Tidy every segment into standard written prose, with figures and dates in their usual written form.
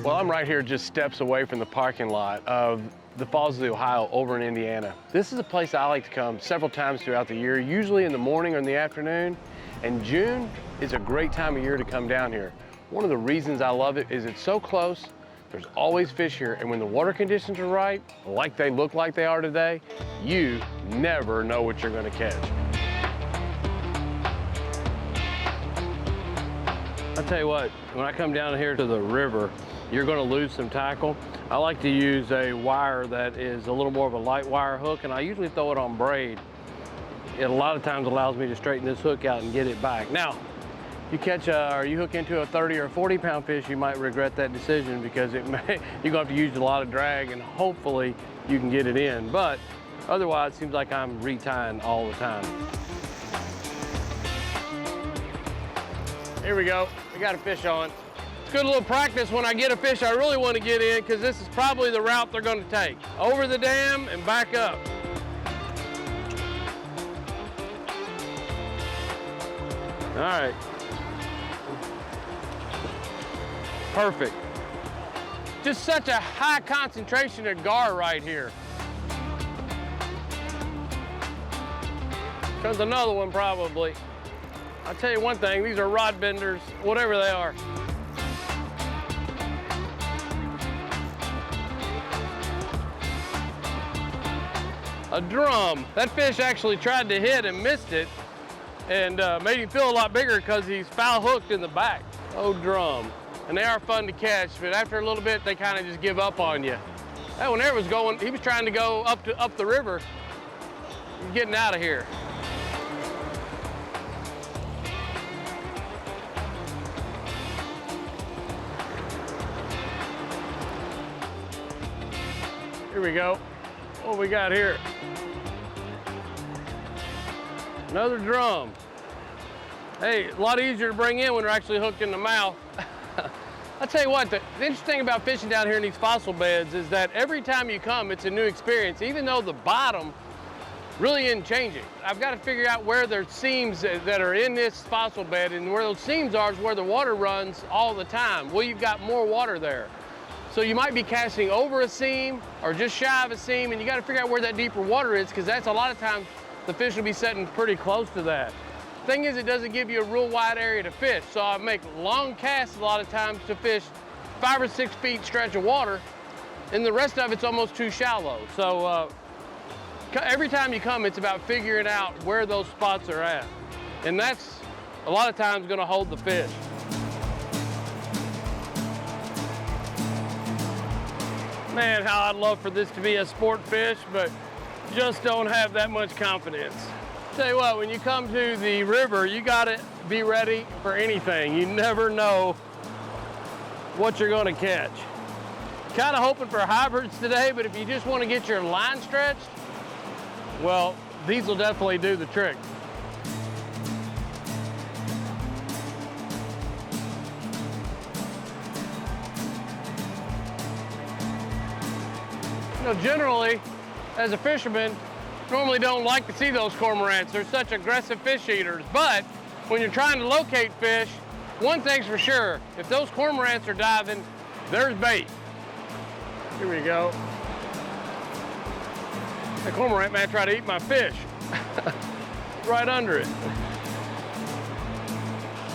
Well, I'm right here just steps away from the parking lot of the Falls of the Ohio over in Indiana. This is a place I like to come several times throughout the year, usually in the morning or in the afternoon. And June is a great time of year to come down here. One of the reasons I love it is it's so close. There's always fish here, and when the water conditions are right, like they look like they are today, you never know what you're gonna catch. I'll tell you what, when I come down here to the river, you're gonna lose some tackle. I like to use a wire that is a little more of a light wire hook, and I usually throw it on braid. It a lot of times allows me to straighten this hook out and get it back. Now, you catch or you hook into a 30 or 40 pound fish, you might regret that decision because you're gonna have to use a lot of drag, and hopefully you can get it in. But otherwise, it seems like I'm retying all the time. Here we go, we got a fish on. It's good little practice when I get a fish I really want to get in, because this is probably the route they're going to take. Over the dam and back up. All right. Perfect. Just such a high concentration of gar right here. Comes another one probably. I'll tell you one thing, these are rod benders, whatever they are. A drum. That fish actually tried to hit and missed it, and made him feel a lot bigger because he's foul hooked in the back. Oh, drum. And they are fun to catch, but after a little bit, they kind of just give up on you. That one there was going, he was trying to go up the river. He's getting out of here. Here we go. What we got here? Another drum. Hey, a lot easier to bring in when they're actually hooked in the mouth. I'll tell you what, the interesting thing about fishing down here in these fossil beds is that every time you come, it's a new experience, even though the bottom really isn't changing. I've got to figure out where there's seams that are in this fossil bed, and where those seams are is where the water runs all the time. Well, you've got more water there. So you might be casting over a seam or just shy of a seam, and you got to figure out where that deeper water is, because that's a lot of times the fish will be sitting pretty close to that. Thing is, it doesn't give you a real wide area to fish, so I make long casts a lot of times to fish 5 or 6 feet stretch of water, and the rest of it's almost too shallow. So every time you come, it's about figuring out where those spots are at, and that's a lot of times going to hold the fish. Man, how I'd love for this to be a sport fish, but just don't have that much confidence. Tell you what, when you come to the river, you gotta be ready for anything. You never know what you're gonna catch. Kind of hoping for hybrids today, but if you just want to get your line stretched, well, these will definitely do the trick. You know, generally, as a fisherman, normally don't like to see those cormorants. They're such aggressive fish eaters. But when you're trying to locate fish, one thing's for sure, if those cormorants are diving, there's bait. Here we go. The cormorant may try to eat my fish. Right under it.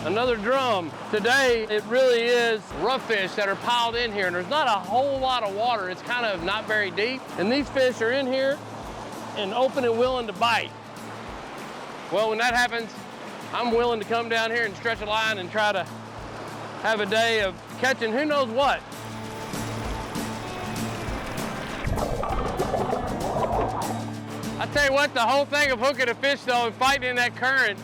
Another drum. Today, it really is rough fish that are piled in here, and there's not a whole lot of water. It's kind of not very deep. And these fish are in here and open and willing to bite. Well, when that happens, I'm willing to come down here and stretch a line and try to have a day of catching who knows what. I tell you what, the whole thing of hooking a fish though and fighting in that current,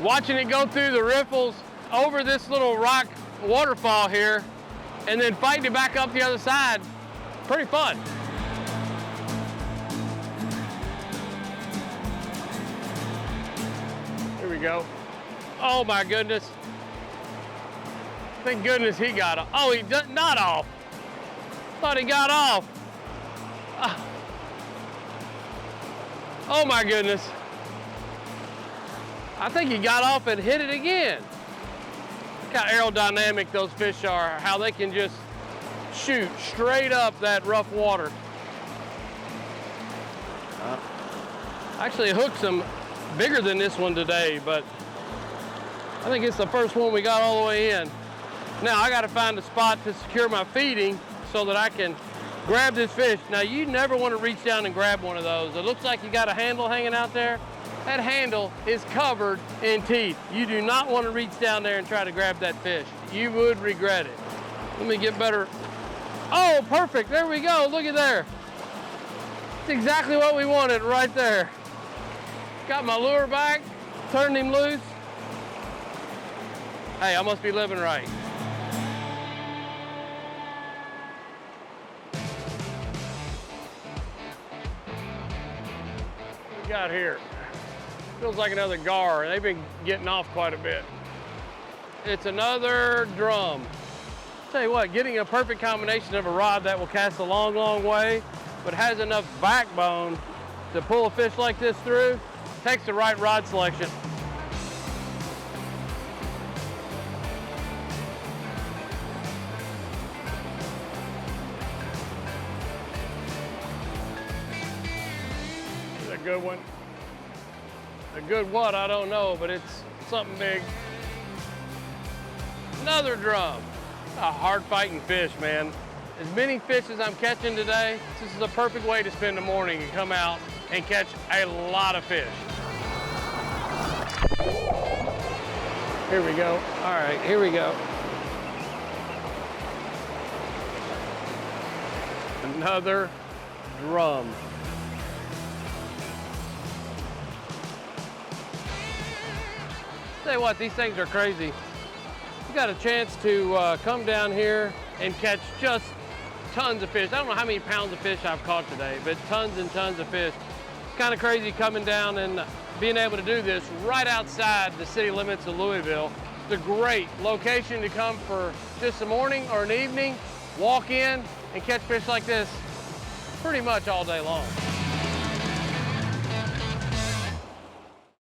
watching it go through the riffles over this little rock waterfall here, and then fighting it back up the other side, pretty fun. Here we go. Oh my goodness. Thank goodness he got off. Oh, he did not off. Thought he got off. Oh my goodness. I think he got off and hit it again. Look how aerodynamic those fish are, how they can just shoot straight up that rough water. Actually hooked some bigger than this one today, but I think it's the first one we got all the way in. Now I got to find a spot to secure my feeding so that I can grab this fish. Now you never want to reach down and grab one of those. It looks like you got a handle hanging out there. That handle is covered in teeth. You do not want to reach down there and try to grab that fish. You would regret it. Let me get better. Oh, perfect, there we go, look at there. It's exactly what we wanted right there. Got my lure back, turned him loose. Hey, I must be living right. What we got here? Feels like another gar. They've been getting off quite a bit. It's another drum. Tell you what, getting a perfect combination of a rod that will cast a long, long way, but has enough backbone to pull a fish like this through, takes the right rod selection. Is a good one. A good what, I don't know, but it's something big. Another drum. A hard fighting fish, man. As many fish as I'm catching today, this is a perfect way to spend the morning and come out and catch a lot of fish. Here we go. All right, here we go. Another drum. Tell you what, these things are crazy. You got a chance to come down here and catch just tons of fish. I don't know how many pounds of fish I've caught today, but tons and tons of fish. It's kind of crazy coming down and being able to do this right outside the city limits of Louisville. It's a great location to come for just a morning or an evening, walk in and catch fish like this pretty much all day long.